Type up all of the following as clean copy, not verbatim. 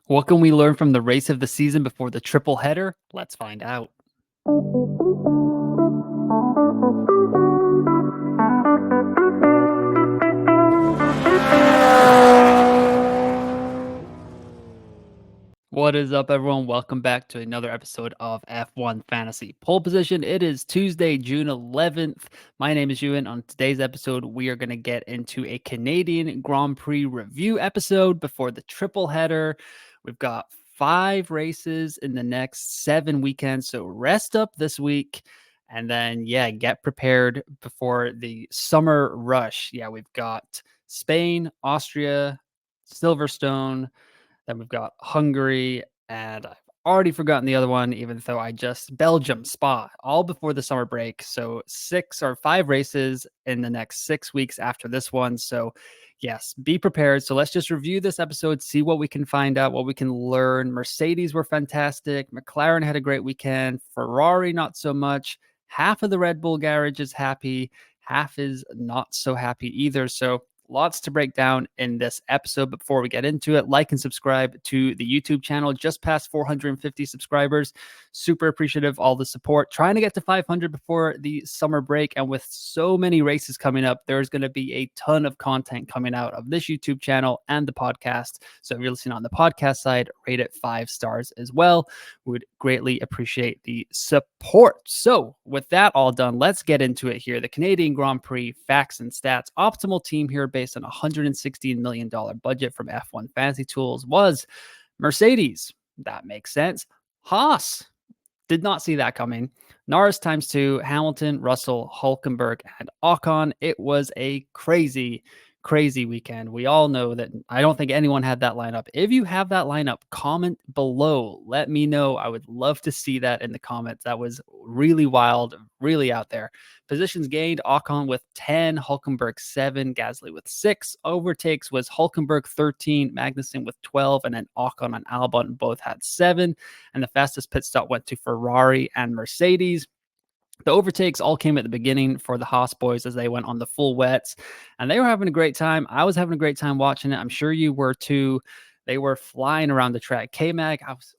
What can we learn from the race of the season before the triple header? Let's find out. What is up, everyone? Welcome back to another episode of F1 Fantasy Pole Position. It is Tuesday, June 11th. My name is Ewan. On today's episode, we are going to get into a Canadian Grand Prix review episode before the triple header. We've got 5 races in the next 7 weekends, so rest up this week. And then, get prepared before the summer rush. We've got Spain, Austria, Silverstone. Then we've got Hungary, and I've already forgotten the other one, even though Belgium, Spa, all before the summer break. So 5 races in the next 6 weeks after this one. So yes, be prepared. So let's just review this episode, see what we can find out, what we can learn. Mercedes were fantastic. McLaren had a great weekend. Ferrari, not so much. Half of the Red Bull garage is happy. Half is not so happy either. So lots to break down in this episode. Before we get into it, like and subscribe to the YouTube channel. Just past 450 subscribers. Super appreciative all the support. Trying to get to 500 before the summer break. And with so many races coming up, there's going to be a ton of content coming out of this YouTube channel and the podcast. So if you're listening on the podcast side, rate it 5 stars as well. Would greatly appreciate the support. So with that all done, let's get into it here. The Canadian Grand Prix facts and stats. Optimal team here based on a $116 million budget from F1 Fantasy Tools was Mercedes. That makes sense. Haas. Did not see that coming. Norris times 2, Hamilton, Russell, Hulkenberg, and Ocon. It was a crazy weekend. We all know that. I don't think anyone had that lineup. If you have that lineup, comment below. Let me know. I would love to see that in the comments. That was really wild, really out there. Positions gained, Ocon with 10, Hulkenberg 7, Gasly with 6. Overtakes was Hulkenberg 13, Magnussen with 12, and then Ocon and Albon both had 7. And the fastest pit stop went to Ferrari and Mercedes. The overtakes all came at the beginning for the Haas boys as they went on the full wets, and they were having a great time. I was having a great time watching it. I'm sure you were too. They were flying around the track. K-Mag, I was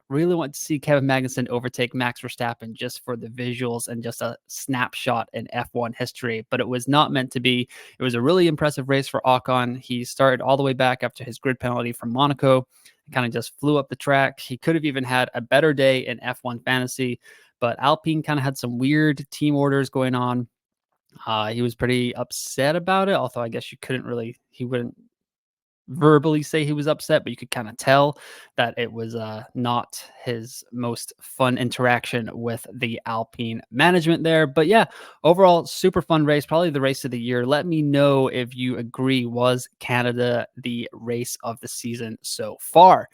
really want to see Kevin Magnussen overtake Max Verstappen just for the visuals and just a snapshot in F1 history, but it was not meant to be. It was a really impressive race for Ocon. He started all the way back after his grid penalty from Monaco, kind of just flew up the track. He could have even had a better day in F1 Fantasy, but Alpine kind of had some weird team orders going on. He was pretty upset about it, although I guess he wouldn't verbally say he was upset, but you could kind of tell that it was not his most fun interaction with the Alpine management there. But yeah, overall, super fun race, probably the race of the year. Let me know if you agree. Was Canada the race of the season so far?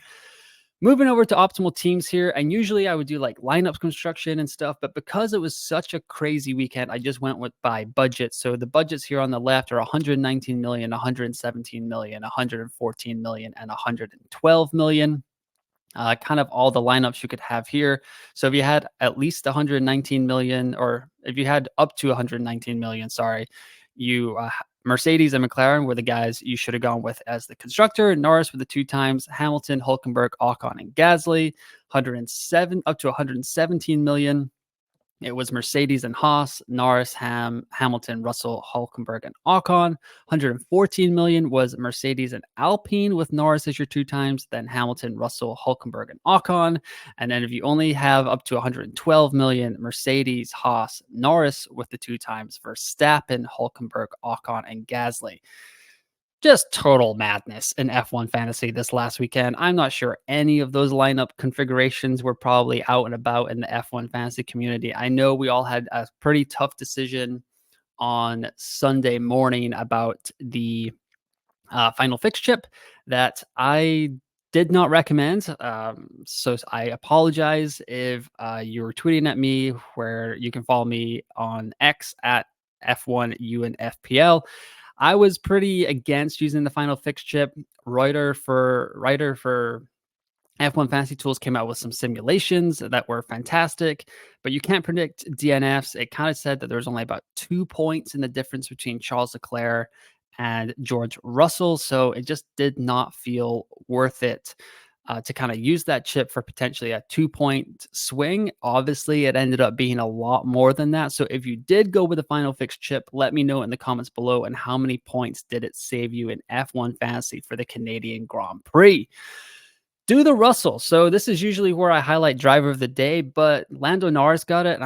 Moving over to optimal teams here, and usually I would do like lineups construction and stuff, but because it was such a crazy weekend, I just went with by budget. So the budgets here on the left are 119 million, 117 million, 114 million, and 112 million. Kind of all the lineups you could have here. So if you had at least 119 million, or if you had up to 119 million, you Mercedes and McLaren were the guys you should have gone with as the constructor. Norris with the 2 times, Hamilton, Hulkenberg, Ocon, and Gasly. 107 up to 117 million. It was Mercedes and Haas, Norris, Hamilton, Russell, Hulkenberg, and Ocon. 114 million was Mercedes and Alpine with Norris as your 2 times, then Hamilton, Russell, Hulkenberg, and Ocon. And then if you only have up to 112 million, Mercedes, Haas, Norris with the 2 times, Verstappen, Hulkenberg, Ocon, and Gasly. Just total madness in F1 Fantasy this last weekend. I'm not sure any of those lineup configurations were probably out and about in the F1 Fantasy community. I know we all had a pretty tough decision on Sunday morning about the final fix chip that I did not recommend. So I apologize if you were tweeting at me, where you can follow me on X at F1UNFPL. I was pretty against using the final fix chip. Writer for F1 Fantasy Tools came out with some simulations that were fantastic, but you can't predict DNFs. It kind of said that there was only about 2 points in the difference between Charles Leclerc and George Russell, so it just did not feel worth it. to kind of use that chip for potentially a 2-point swing. Obviously, it ended up being a lot more than that. So if you did go with the final fix chip, let me know in the comments below. And how many points did it save you in F1 Fantasy for the Canadian Grand Prix? Do the Russell. So this is usually where I highlight driver of the day, but Lando Norris got it. And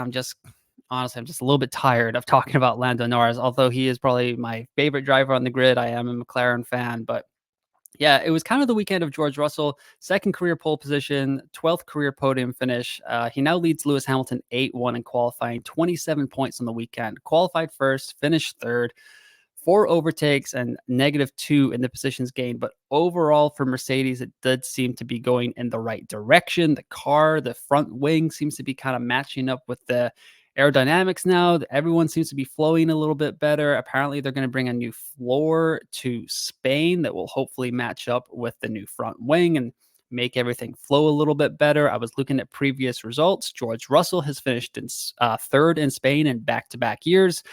honestly, I'm just a little bit tired of talking about Lando Norris, although he is probably my favorite driver on the grid. I am a McLaren fan, but yeah, it was kind of the weekend of George Russell, second career pole position, 12th career podium finish. He now leads Lewis Hamilton 8-1 in qualifying, 27 points on the weekend. Qualified first, finished third, 4 overtakes, and -2 in the positions gained. But overall, for Mercedes, it did seem to be going in the right direction. The car, the front wing seems to be kind of matching up with the aerodynamics now. Everyone seems to be flowing a little bit better. Apparently, they're going to bring a new floor to Spain that will hopefully match up with the new front wing and make everything flow a little bit better. I was looking at previous results. George Russell has finished in third in Spain in back-to-back years.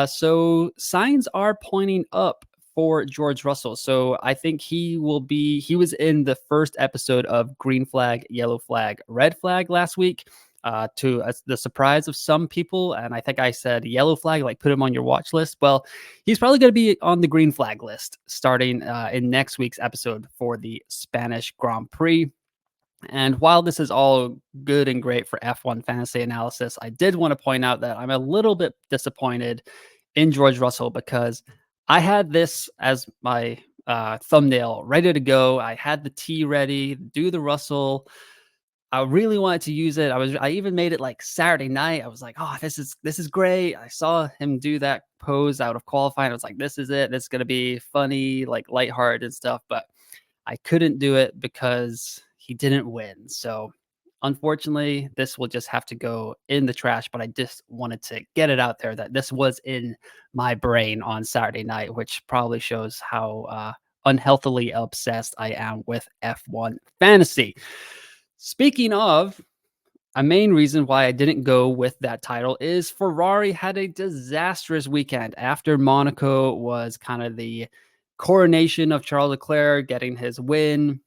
So signs are pointing up for George Russell. So I think he was in the first episode of Green Flag, Yellow Flag, Red Flag last week. To the surprise of some people. And I think I said yellow flag, like put him on your watch list. Well, he's probably going to be on the green flag list starting in next week's episode for the Spanish Grand Prix. And while this is all good and great for F1 fantasy analysis, I did want to point out that I'm a little bit disappointed in George Russell because I had this as my thumbnail ready to go. I had the T ready, do the Russell. I really wanted to use it. I even made it like Saturday night. I was like, oh, this is great. I saw him do that pose out of qualifying. I was like, this is it. This is gonna be funny, like lighthearted and stuff. But I couldn't do it because he didn't win. So unfortunately, this will just have to go in the trash. But I just wanted to get it out there that this was in my brain on Saturday night, which probably shows how unhealthily obsessed I am with F1 fantasy. Speaking of, a main reason why I didn't go with that title is Ferrari had a disastrous weekend. After Monaco was kind of the coronation of Charles Leclerc getting his win.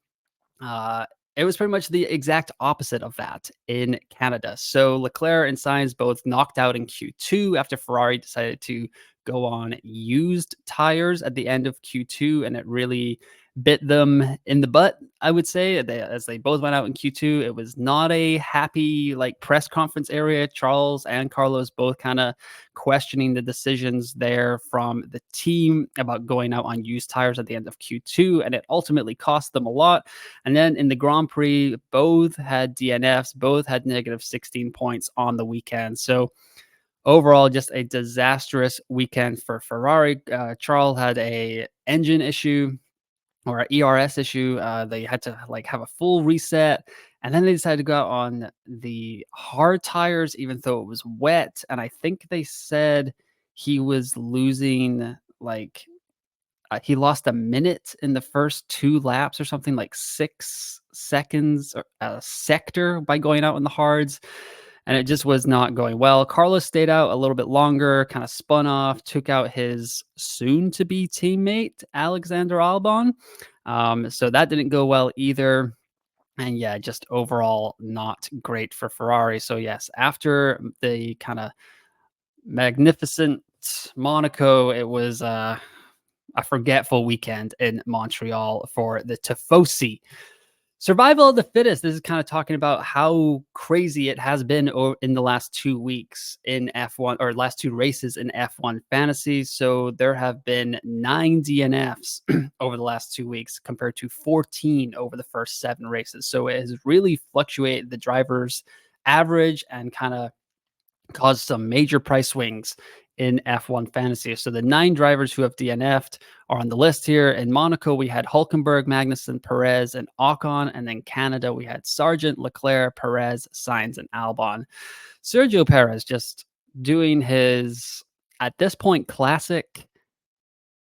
Uh, it was pretty much the exact opposite of that in Canada. So Leclerc and Sainz both knocked out in Q2 after Ferrari decided to go on used tires at the end of Q2, and it really bit them in the butt, I would say. As they both went out in Q2, it was not a happy like press conference area. Charles and Carlos both kind of questioning the decisions there from the team about going out on used tires at the end of Q2, and it ultimately cost them a lot. And then in the Grand Prix, both had DNFs, both had -16 points on the weekend. So overall, just a disastrous weekend for Ferrari. Charles had a engine issue or an ERS issue. They had to like have a full reset, and then they decided to go out on the hard tires, even though it was wet. And I think they said he was losing like he lost a minute in the first 2 laps or something, like 6 seconds or a sector by going out on the hards. And it just was not going well. Carlos stayed out a little bit longer, kind of spun off, took out his soon-to-be teammate, Alexander Albon. So that didn't go well either. And yeah, just overall not great for Ferrari. So yes, after the kind of magnificent Monaco, it was a forgetful weekend in Montreal for the Tifosi. Survival of the fittest. This is kind of talking about how crazy it has been in the last 2 weeks in F1 or last 2 races in F1 fantasy. So there have been 9 DNFs over the last 2 weeks compared to 14 over the first 7 races. So it has really fluctuated the driver's average and kind of caused some major price swings in F1 fantasy. So the 9 drivers who have DNF'd are on the list here. In Monaco, we had Hulkenberg, Magnussen, Perez, and Ocon. And then Canada, we had Sargent, Leclerc, Perez, Sainz, and Albon. Sergio Perez just doing his, at this point, classic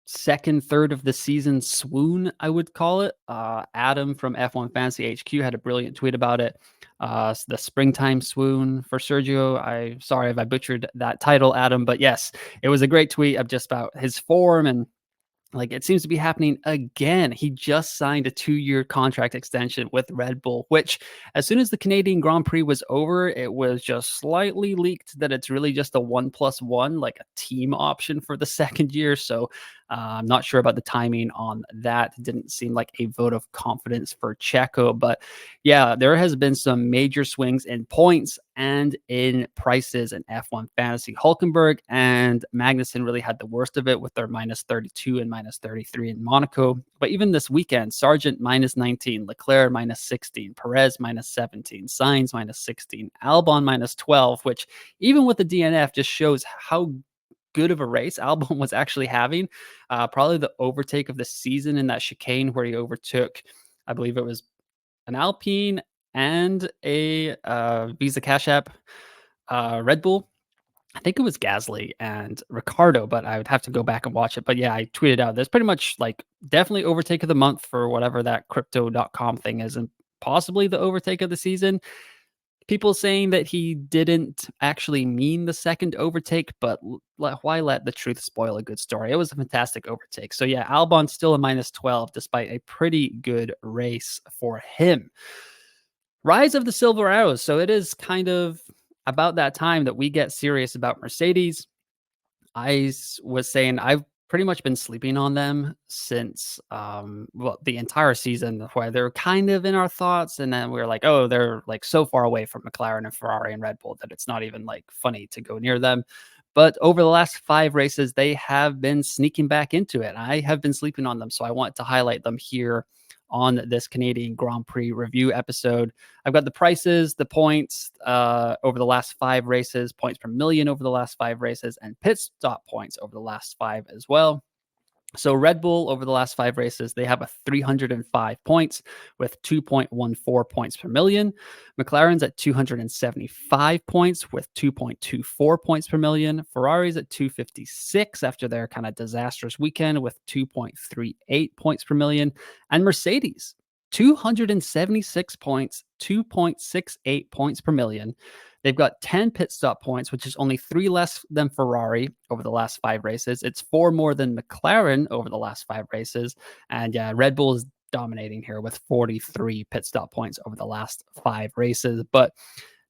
second third of the season swoon, I would call it. Adam from F1 Fantasy HQ had a brilliant tweet about it. The springtime swoon for Sergio. I sorry if I butchered that title, Adam, but yes, it was a great tweet of just about his form and Like, it seems to be happening again. He just signed a 2-year contract extension with Red Bull, which as soon as the Canadian Grand Prix was over, it was just slightly leaked that it's really just a 1+1, like a team option for the 2nd year. So, I'm not sure about the timing on that. It didn't seem like a vote of confidence for Checo, but yeah, there has been some major swings in points and in prices in F1 fantasy. Hulkenberg and Magnussen really had the worst of it with their -32 and -33 in Monaco. But even this weekend, Sargent -19, Leclerc -16, Perez -17, Sainz -16, Albon -12, which even with the DNF just shows how good of a race Albon was actually having. Probably the overtake of the season in that chicane where he overtook, I believe it was an Alpine and a Visa Cash App Red Bull. I think it was Gasly and Ricardo, but I would have to go back and watch it. But yeah, I tweeted out there's pretty much like definitely overtake of the month for whatever that crypto.com thing is, and possibly the overtake of the season. People saying that he didn't actually mean the second overtake, but why let the truth spoil a good story? It was a fantastic overtake. So yeah, Albon's still a -12 despite a pretty good race for him. Rise of the Silver Arrows. So it is kind of about that time that we get serious about Mercedes. Was saying I've pretty much been sleeping on them since well, the entire season, where they're kind of in our thoughts, and then we are like, oh, they're like so far away from McLaren and Ferrari and Red Bull that it's not even like funny to go near them. But over the last 5 races, they have been sneaking back into it. I have been sleeping on them, so I want to highlight them here on this Canadian Grand Prix review episode. I've got the prices, the points over the last 5 races, points per million over the last 5 races, and pit stop points over the last 5 as well. So Red Bull over the last 5 races, they have a 305 points with 2.14 points per million. McLaren's at 275 points with 2.24 points per million. Ferrari's at 256 after their kind of disastrous weekend with 2.38 points per million. And Mercedes, 276 points, 2.68 points per million. They've got 10 pit stop points, which is only 3 less than Ferrari over the last 5 races. It's 4 more than McLaren over the last 5 races. And yeah, Red Bull is dominating here with 43 pit stop points over the last 5 races. But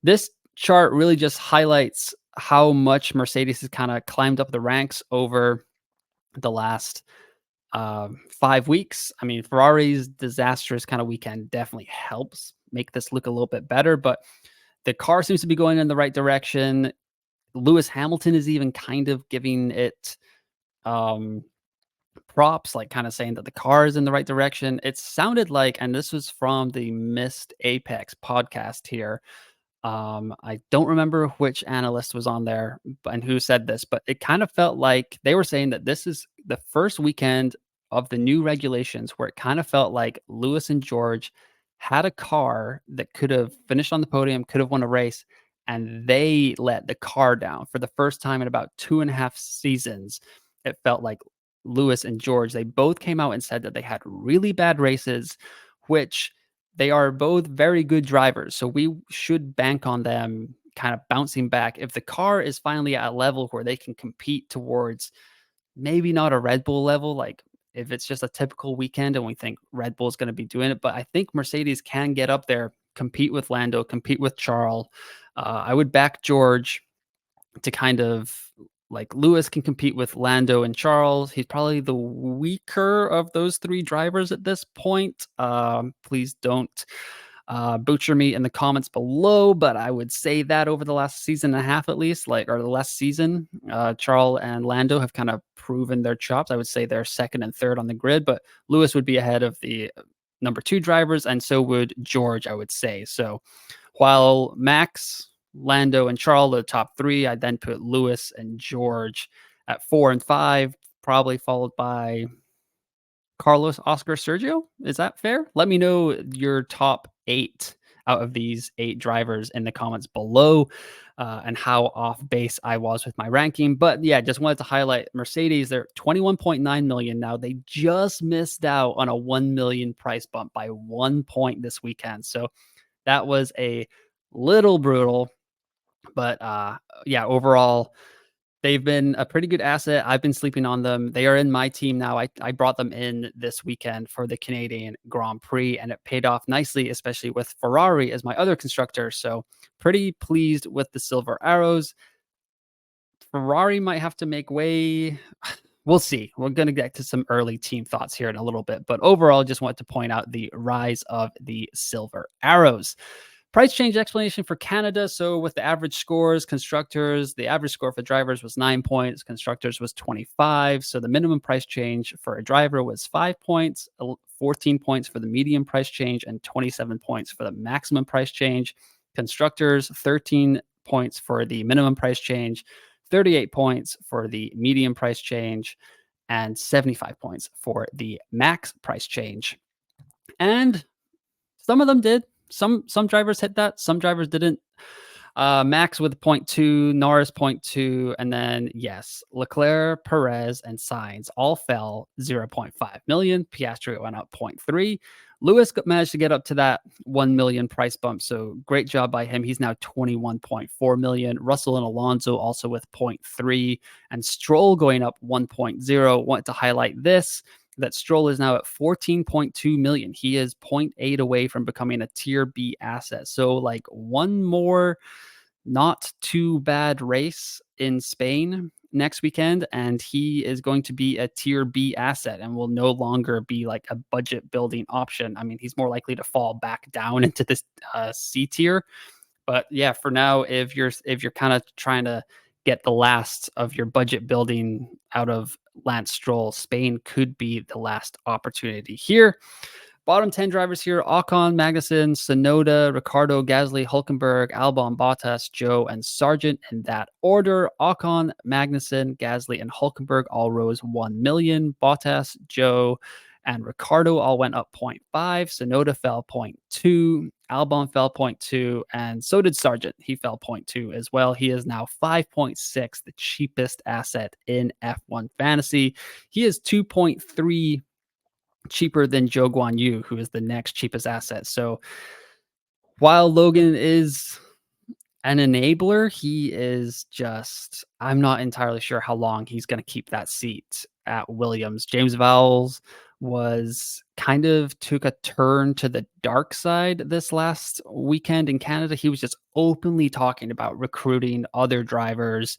this chart really just highlights how much Mercedes has kind of climbed up the ranks over the last 5 weeks. I mean, Ferrari's disastrous kind of weekend definitely helps make this look a little bit better, but the car seems to be going in the right direction. Lewis Hamilton is even kind of giving it props, like kind of saying that the car is in the right direction. It sounded like, and this was from the Missed Apex podcast here. I don't remember which analyst was on there and who said this, but it kind of felt like they were saying that this is the first weekend of the new regulations where it kind of felt like Lewis and George had a car that could have finished on the podium, could have won a race, and they let the car down for the first time in about 2.5 seasons. It felt like Lewis and George, they both came out and said that they had really bad races, which they are both very good drivers. So we should bank on them kind of bouncing back. If the car is finally at a level where they can compete towards maybe not a Red Bull level, like if it's just a typical weekend and we think Red Bull is going to be doing it, but I think Mercedes can get up there, compete with Lando, compete with Charles. I would back George to kind of like Lewis can compete with Lando and Charles. He's probably the weaker of those 3 drivers at this point. Please don't butcher me in the comments below, but I would say that over the last season and a half, at least, like, or the last season, Charles and Lando have kind of proven their chops. I would say they're second and third on the grid, but Lewis would be ahead of the number 2 drivers, and so would George, I would say. So while Max, Lando, and Charles are the top 3, I'd then put Lewis and George at 4 and 5, probably followed by Carlos, Oscar, Sergio. Is that fair? Let me know your top 8 out of these 8 drivers in the comments below, and how off base I was with my ranking. But yeah, just wanted to highlight Mercedes. They're 21.9 million now. They just missed out on a 1 million price bump by 1 point this weekend. So that was a little brutal. But yeah, overall, They've been a pretty good asset. I've been sleeping on them. They are in my team now. I brought them in this weekend for the Canadian Grand Prix, and it paid off nicely, especially with Ferrari as my other constructor. So pretty pleased with the Silver Arrows. Ferrari might have to make way. We'll see. We're going to get to some early team thoughts here in a little bit. But overall, just want to point out the rise of the Silver Arrows. Price change explanation for Canada. So with the average scores, constructors, the average score for drivers was 9 points, constructors was 25. So the minimum price change for a driver was 5 points, 14 points for the medium price change, and 27 points for the maximum price change. Constructors, 13 points for the minimum price change, 38 points for the medium price change, and 75 points for the max price change. And some of them did. Some drivers hit that. Some drivers didn't. Max with 0.2, Norris 0.2, and then yes, Leclerc, Perez, and Sainz all fell 0.5 million. Piastri went up 0.3. Lewis managed to get up to that 1 million price bump, so great job by him. He's now 21.4 million. Russell and Alonso also with 0.3, and Stroll going up 1.0. Want to highlight this, that Stroll is now at 14.2 million. He is 0.8 away from becoming a tier B asset. So like one more not too bad race in Spain next weekend, and he is going to be a tier B asset and will no longer be like a budget building option. I mean, he's more likely to fall back down into this C tier. But yeah, for now, if you're kind of trying to get the last of your budget building out of Lance Stroll, Spain could be the last opportunity here. Bottom 10 drivers here: Ocon, Magnussen, Tsunoda, Ricciardo, Gasly, Hulkenberg, Albon, Bottas, Joe, and Sargent in that order. Ocon, Magnussen, Gasly, and Hulkenberg all rose 1 million. Bottas, Joe, and Ricciardo all went up 0.5. Tsunoda fell 0.2. Albon fell 0.2. And so did Sargent. He fell 0.2 as well. He is now 5.6, the cheapest asset in F1 Fantasy. He is 2.3 cheaper than Zhou Guanyu, who is the next cheapest asset. So while Logan is an enabler, he is just, I'm not entirely sure how long he's going to keep that seat at Williams. James Vowles was kind of took a turn to the dark side this last weekend in Canada. He was just openly talking about recruiting other drivers.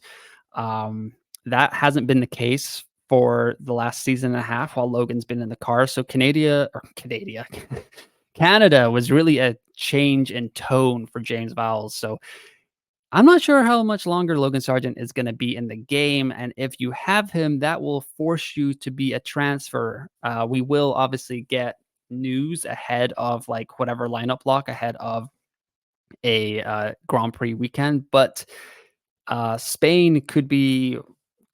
That hasn't been the case for the last season and a half while Logan's been in the car. So Canada was really a change in tone for James Vowles. So I'm not sure how much longer Logan Sargent is going to be in the game. And if you have him, that will force you to be a transfer. We will obviously get news ahead of like whatever lineup lock ahead of a Grand Prix weekend. But Spain could be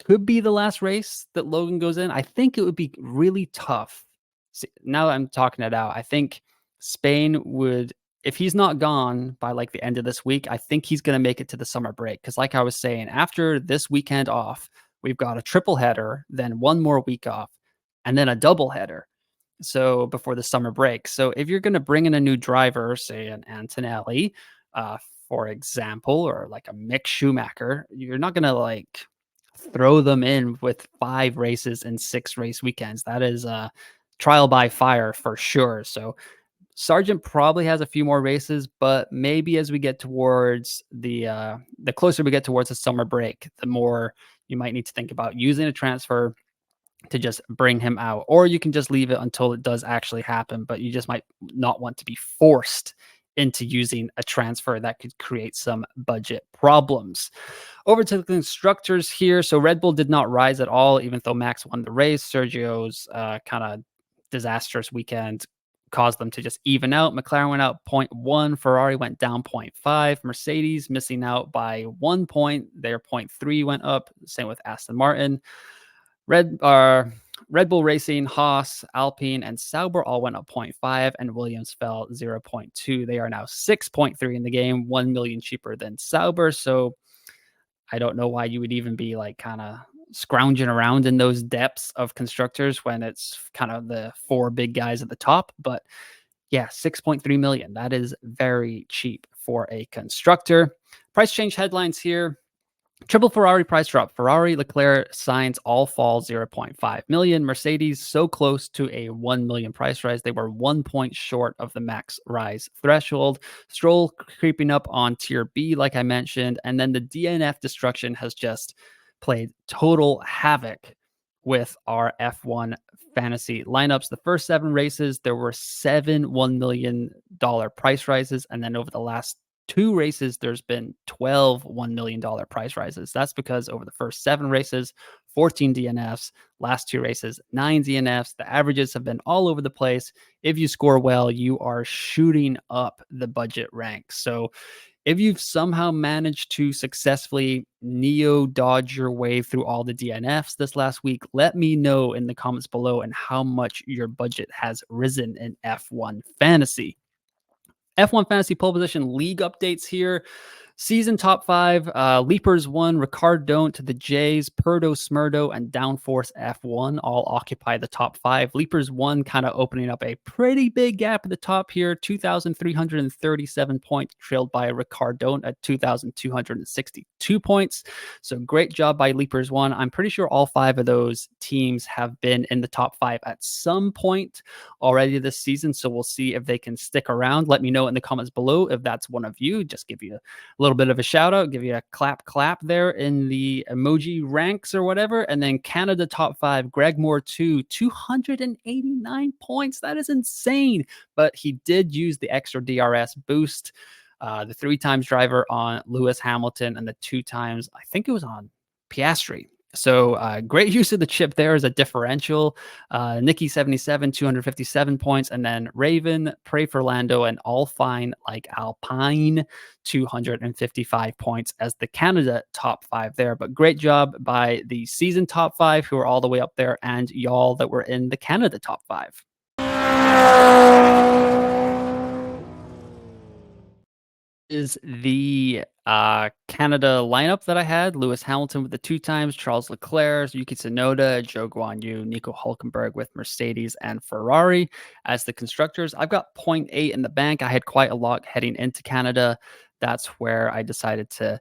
the last race that Logan goes in. I think it would be really tough. See, now that I'm talking it out, I think Spain would, if he's not gone by like the end of this week, I think he's going to make it to the summer break. Because like I was saying, after this weekend off, we've got a triple header, then one more week off, and then a double header. So before the summer break. So if you're going to bring in a new driver, say an Antonelli, for example, or like a Mick Schumacher, you're not going to like throw them in with 5 races and 6 race weekends. That is a trial by fire for sure. So Sargent probably has a few more races, but maybe as we get towards the closer we get towards the summer break, the more you might need to think about using a transfer to just bring him out, or you can just leave it until it does actually happen. But you just might not want to be forced into using a transfer that could create some budget problems. Over to the constructors here. So Red Bull did not rise at all, even though Max won the race. Sergio's kind of disastrous weekend caused them to just even out. McLaren went out 0.1. Ferrari went down 0.5. Mercedes missing out by 1 point. Their 0.3 went up. Same with Aston Martin. Red Bull Racing, Haas, Alpine, and Sauber all went up 0.5, and Williams fell 0.2. They are now 6.3 in the game, 1 million cheaper than Sauber. So I don't know why you would even be like kind of scrounging around in those depths of constructors when it's kind of the 4 big guys at the top. But yeah, 6.3 million. That is very cheap for a constructor. Price change headlines here. Triple Ferrari price drop. Ferrari Leclerc signs all fall 0.5 million. Mercedes so close to a 1 million price rise. They were 1 point short of the max rise threshold. Stroll creeping up on tier B, like I mentioned. And then the DNF destruction has just played total havoc with our F1 fantasy lineups. The first 7 races, there were 7 $1 million price rises. And then over the last 2 races, there's been 12 $1 million price rises. That's because over the first 7 races, 14 DNFs, last 2 races, 9 DNFs. The averages have been all over the place. If you score well, you are shooting up the budget ranks. So if you've somehow managed to successfully neo dodge your way through all the DNFs this last week, let me know in the comments below and how much your budget has risen in F1 fantasy. F1 Fantasy Pole Position League updates here. Season top 5, Leapers 1, Ricard Don't, the Jays, Purdo Smurdo, and Downforce F1 all occupy the top 5. Leapers 1 kind of opening up a pretty big gap at the top here, 2,337 points, trailed by Ricard Don't at 2,262 points. So great job by Leapers 1. I'm pretty sure all 5 of those teams have been in the top 5 at some point already this season. So we'll see if they can stick around. Let me know in the comments below if that's one of you. Just give you a little bit of a shout out, give you a clap there in the emoji ranks or whatever. And then Canada top 5, Greg Moore 289 points. That is insane. But he did use the extra DRS boost. The 3 times driver on Lewis Hamilton and the 2 times, I think it was on Piastri. So great use of the chip there as a differential. Nikki 77, 257 points. And then Raven, Pray for Lando, and All Fine Like Alpine, 255 points as the Canada top 5 there. But great job by the season top 5 who are all the way up there and y'all that were in the Canada top 5. Is the Canada lineup that I had: Lewis Hamilton with the 2 times, Charles Leclerc, Yuki Tsunoda, Zhou Guanyu, Nico Hulkenberg with Mercedes and Ferrari as the constructors. I've got point 0.8 in the bank. I had quite a lot heading into Canada. That's where I decided to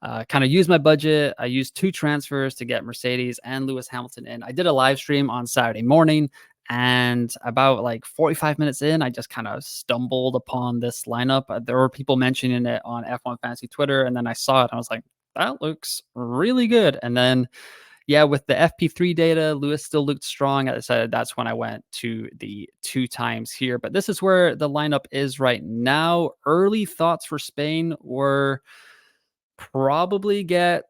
kind of use my budget. I used 2 transfers to get Mercedes and Lewis Hamilton in. I did a live stream on Saturday morning, and about like 45 minutes in, I just kind of stumbled upon this lineup. There were people mentioning it on F1 Fantasy Twitter, and then I saw it and I was like, that looks really good. And then, yeah, with the FP3 data, Lewis still looked strong. I decided that's when I went to the 2 times here. But this is where the lineup is right now. Early thoughts for Spain were probably get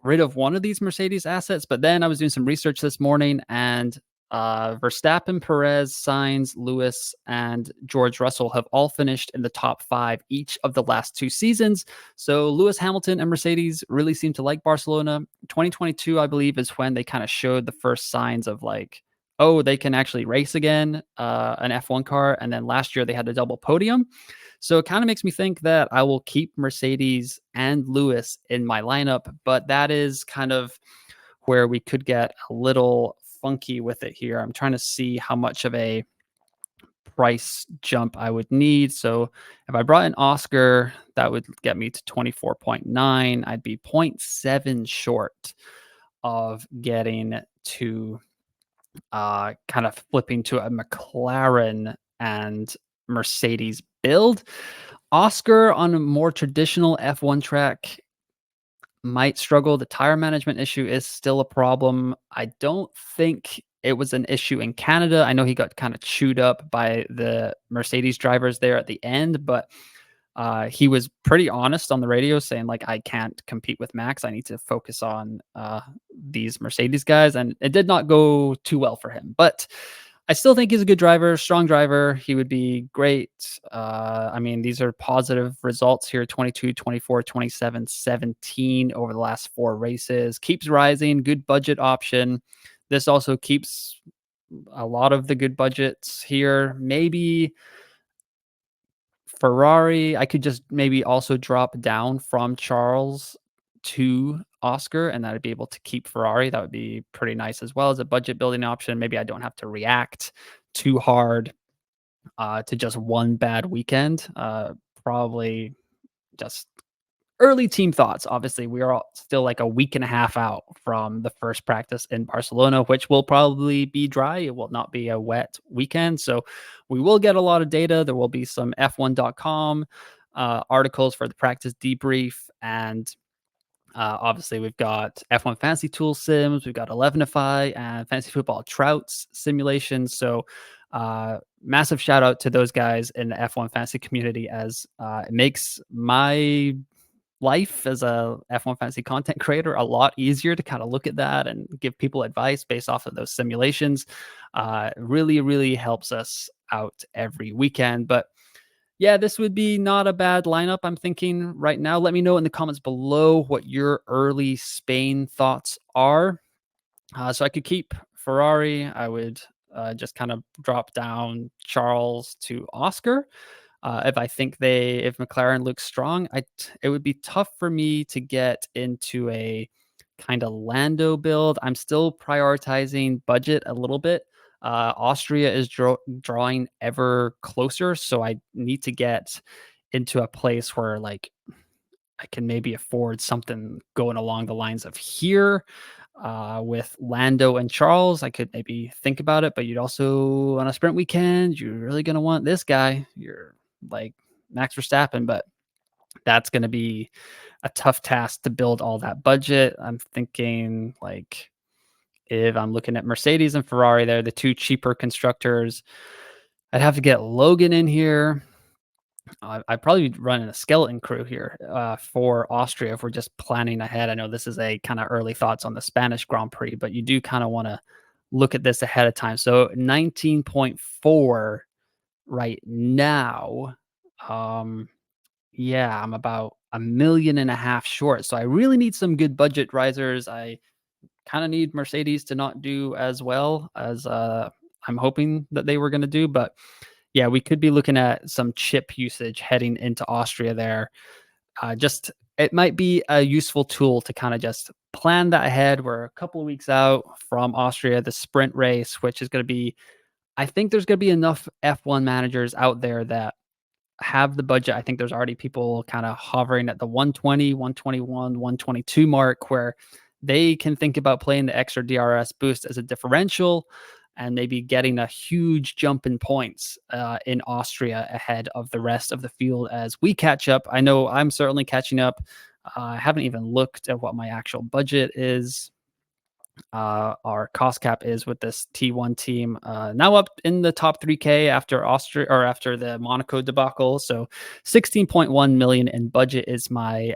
rid of one of these Mercedes assets. But then I was doing some research this morning, and Verstappen, Perez, Sainz, Lewis, and George Russell have all finished in the top 5 each of the last 2 seasons. So Lewis Hamilton and Mercedes really seem to like Barcelona. 2022, I believe, is when they kind of showed the first signs of like, oh, they can actually race again, an F1 car. And then last year they had a double podium. So it kind of makes me think that I will keep Mercedes and Lewis in my lineup, but that is kind of where we could get a little funky with it here. I'm trying to see how much of a price jump I would need. So if I brought in Oscar, that would get me to 24.9. I'd be 0.7 short of getting to kind of flipping to a McLaren and Mercedes build. Oscar on a more traditional F1 track might struggle. The tire management issue is still a problem. I don't think it was an issue in Canada. I know he got kind of chewed up by the Mercedes drivers there at the end, but he was pretty honest on the radio saying like, I can't compete with Max. I need to focus on these Mercedes guys. And it did not go too well for him, but I still think he's a good driver, strong driver. He would be great. I mean, these are positive results here: 22, 24, 27, 17 over the last 4 races. Keeps rising, good budget option. This also keeps a lot of the good budgets here. Maybe Ferrari, I could just maybe also drop down from Charles to Oscar, and that'd be able to keep Ferrari. That would be pretty nice as well as a budget building option. Maybe I don't have to react too hard to just one bad weekend. Probably just early team thoughts. Obviously, we are still like a week and a half out from the first practice in Barcelona, which will probably be dry. It will not be a wet weekend. So we will get a lot of data. There will be some F1.com articles for the practice debrief. And obviously, we've got F1 Fantasy Tool Sims, we've got 11ify and Fantasy Football Trouts simulations. So, massive shout out to those guys in the F1 Fantasy community, as it makes my life as a F1 Fantasy content creator a lot easier to kind of look at that and give people advice based off of those simulations. Really, really helps us out every weekend. But yeah, this would be not a bad lineup, I'm thinking right now. Let me know in the comments below what your early Spain thoughts are. So I could keep Ferrari. I would just kind of drop down Charles to Oscar. If McLaren looks strong, it would be tough for me to get into a kind of Lando build. I'm still prioritizing budget a little bit. Austria is drawing ever closer, so I need to get into a place where like I can maybe afford something going along the lines of here. With Lando and Charles, I could maybe think about it, but you'd also on a sprint weekend, you're really gonna want this guy. You're like Max Verstappen, but that's gonna be a tough task to build all that budget. I'm thinking like if I'm looking at Mercedes and Ferrari, they're the two cheaper constructors. I'd have to get Logan in here. I'd probably be running a skeleton crew here for Austria if we're just planning ahead. I know this is a kind of early thoughts on the Spanish Grand Prix, but you do kind of want to look at this ahead of time. So 19.4 right now. Yeah, I'm about $1.5 million short. So I really need some good budget risers. I kind of need Mercedes to not do as well as I'm hoping that they were going to do, but yeah, we could be looking at some chip usage heading into Austria there. Just it might be a useful tool to kind of just plan that ahead. We're a couple of weeks out from Austria, the sprint race, which is going to be, I think there's going to be enough F1 managers out there that have the budget. I think there's already people kind of hovering at the 120, 121, 122 mark where they can think about playing the extra DRS boost as a differential and maybe getting a huge jump in points in Austria ahead of the rest of the field as we catch up. I know I'm certainly catching up. I haven't even looked at what my actual budget is. Our cost cap is with this T1 team now up in the top 3K after Austria or after the Monaco debacle. So 16.1 million in budget is my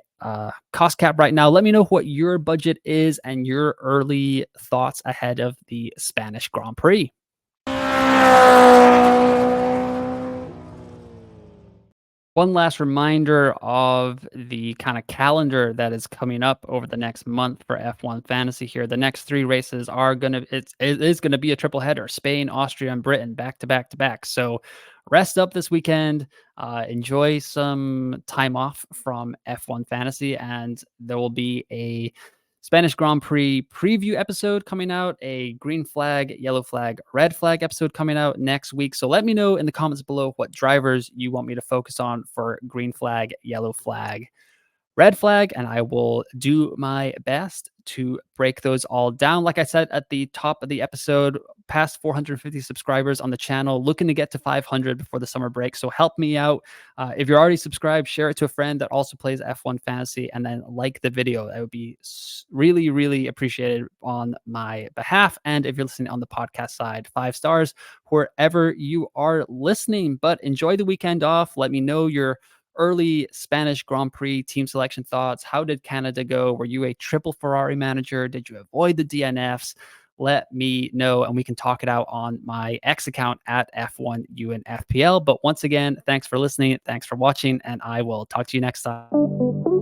cost cap right now. Let me know what your budget is and your early thoughts ahead of the Spanish Grand Prix. One last reminder of the kind of calendar that is coming up over the next month for F1 Fantasy here. The next three races are it is going to be a triple header: Spain, Austria, and Britain, back to back to back. So rest up this weekend, enjoy some time off from F1 Fantasy, and there will be a Spanish Grand Prix preview episode coming out, a green flag, yellow flag, red flag episode coming out next week. So let me know in the comments below what drivers you want me to focus on for green flag, yellow flag, red flag, and I will do my best to break those all down. Like I said at the top of the episode, past 450 subscribers on the channel, looking to get to 500 before the summer break. So help me out. If you're already subscribed, share it to a friend that also plays F1 Fantasy, and then like the video. That would be really, really appreciated on my behalf. And if you're listening on the podcast side, 5 stars wherever you are listening. But enjoy the weekend off. Let me know your early Spanish Grand Prix team selection thoughts. How did Canada go? Were you a triple Ferrari manager? Did you avoid the DNFs? Let me know, and we can talk it out on my X account at F1UNFPL. But once again, thanks for listening. Thanks for watching, and I will talk to you next time.